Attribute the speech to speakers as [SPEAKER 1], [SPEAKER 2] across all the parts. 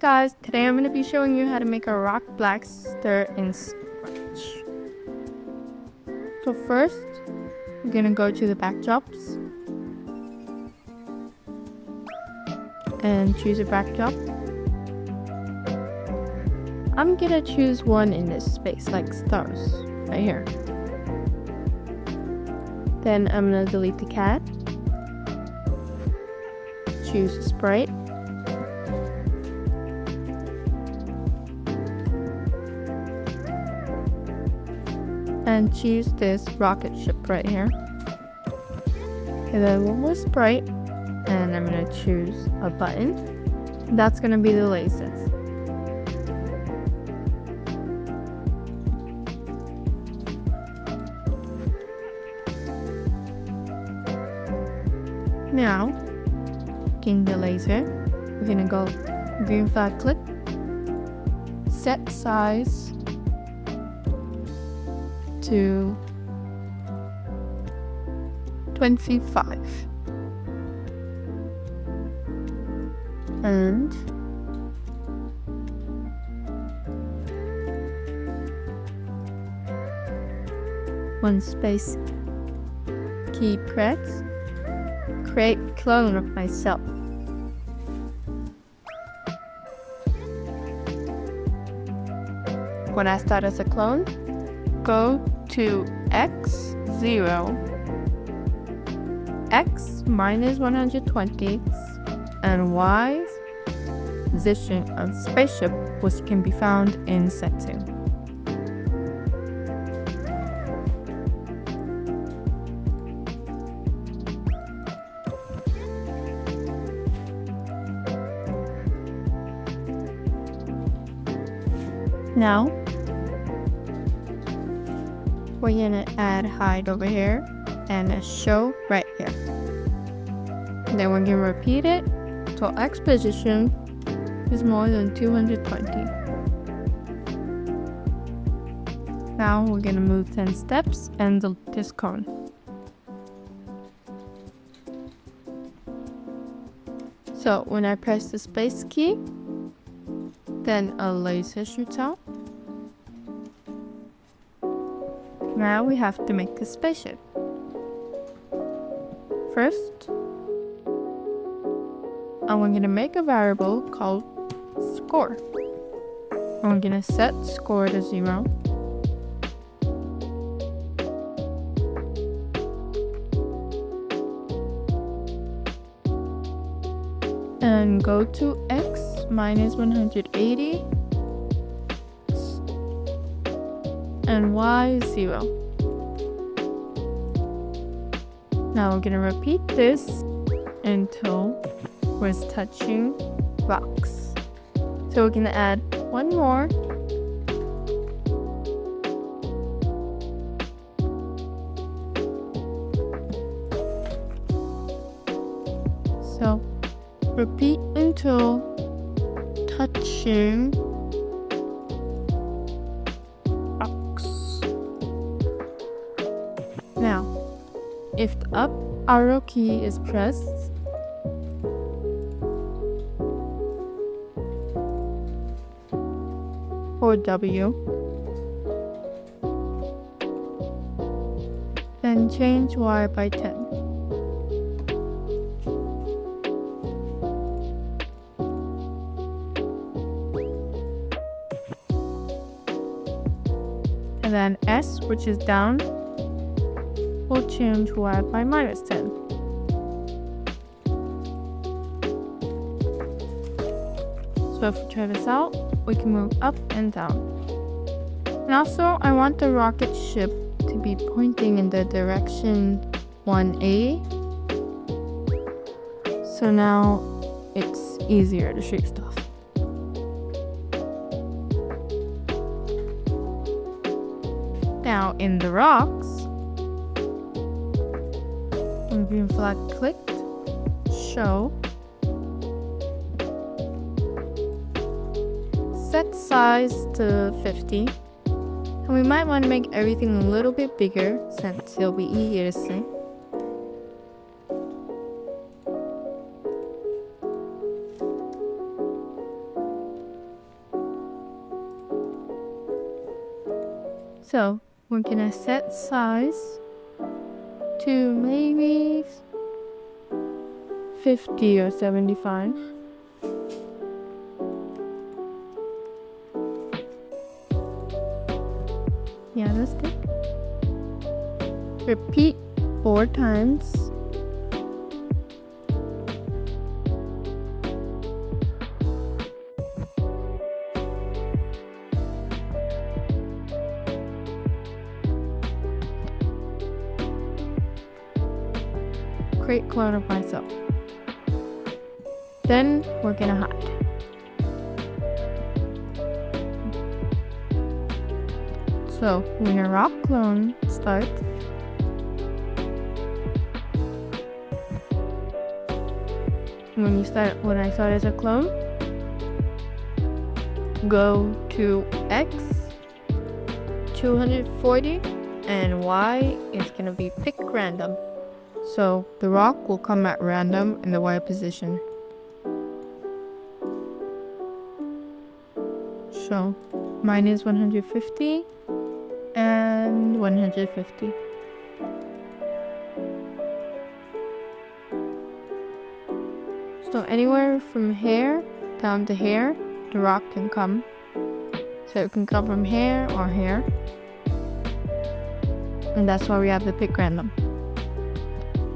[SPEAKER 1] guys, today I'm going to be showing you how to make a rock blaster in Scratch. So first, we're going to go to the backdrops and choose a backdrop. I'm going to choose one in this space, like stars, right here. Then I'm going to delete the cat, choose a sprite, and choose this rocket ship right here. And then one more sprite, and I'm gonna choose a button. That's gonna be the laces. Now, clicking the laser, we're gonna go green flag click, set size to 25 and one space key press, create clone of myself. When I start as a clone, go to x0, x minus 120, and y position of spaceship, which can be found in setting. Now, we're gonna add hide over here and a show right here. Then we're gonna repeat it till x position is more than 220. Now we're gonna move 10 steps and delete this cone. So when I press the space key, then a laser shoots out. Now we have to make a spaceship. First, I'm going to make a variable called score. I'm going to set score to 0. And go to x minus 180 and y 0. Now we're gonna repeat this until we're touching rocks. So we're gonna add one more. So repeat until touching rocks. Now, if the up arrow key is pressed, or W, then change Y by 10. And then S, which is down, will change Y by minus 10. So if we try this out, we can move up and down. And also, I want the rocket ship to be pointing in the direction 1A. So now it's easier to shoot stuff. Now in the rocks, when green flag clicked, show, set size to 50, and we might want to make everything a little bit bigger since it'll be easier to see. So we're gonna set size to maybe 50 or 75. Yeah, that's good. Repeat 4 times. Great clone of myself. Then we're gonna hide. So when a rock clone starts, when I start as a clone, go to X 240 and Y is gonna be pick random. So the rock will come at random in the Y position. So mine is 150 and 150. So anywhere from here down to here, the rock can come. So it can come from here or here. And that's why we have the pick random.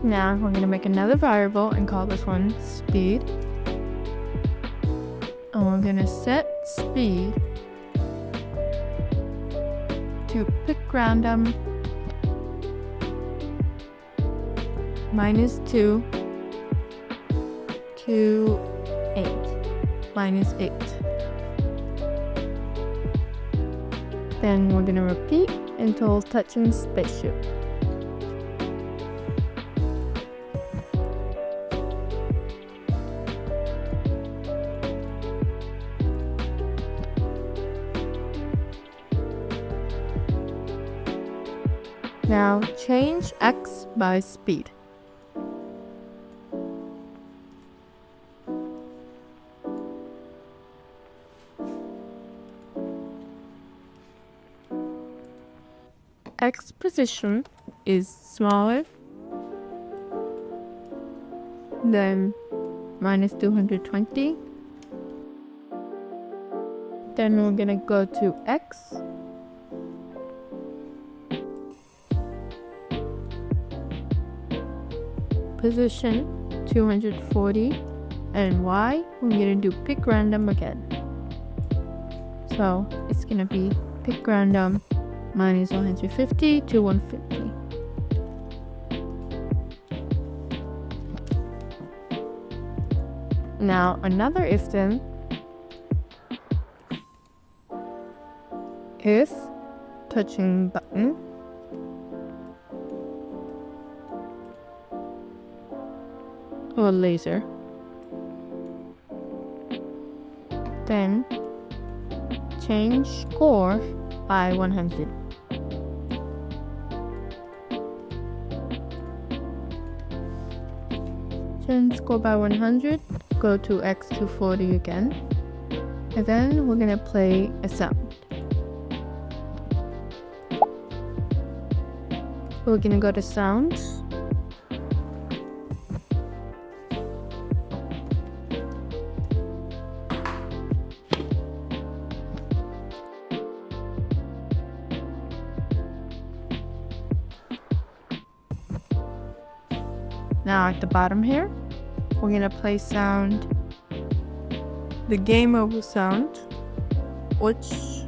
[SPEAKER 1] Now we're gonna make another variable and call this one speed. And we're gonna set speed to pick random -2 to 8, -8. Then we're gonna repeat until touching spaceship. Now change X by speed. X position is smaller than -220. Then we're gonna go to X position 240 and Y we're gonna do pick random again. So it's gonna be pick random -150 to 150. Now another if then, if touching button or laser, then change score by 100. Change score by 100, go to X240 again, and then we're gonna play a sound. We're gonna go to sounds. Now at the bottom here, we're gonna play sound, the game over sound, which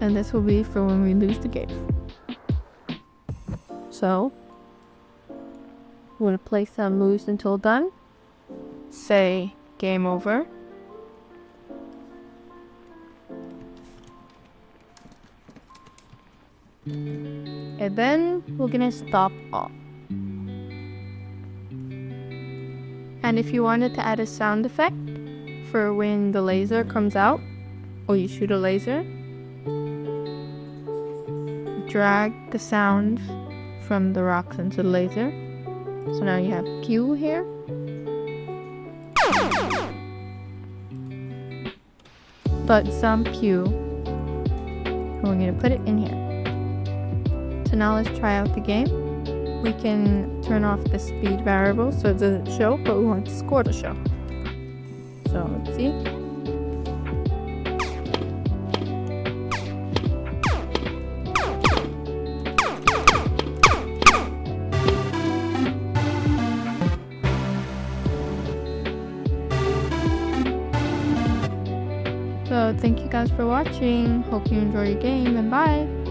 [SPEAKER 1] and this will be for when we lose the game. So we're gonna play some moves until done. Say game over. And then we're gonna stop all. And if you wanted to add a sound effect for when the laser comes out or you shoot a laser, drag the sound from the rocks into the laser. So now you have Q here. But some Q. And we're going to put it in here. So now let's try out the game. We can turn off the speed variable so it doesn't show, but we want the score to show. So let's see. So thank you guys for watching. Hope you enjoy your game, and bye!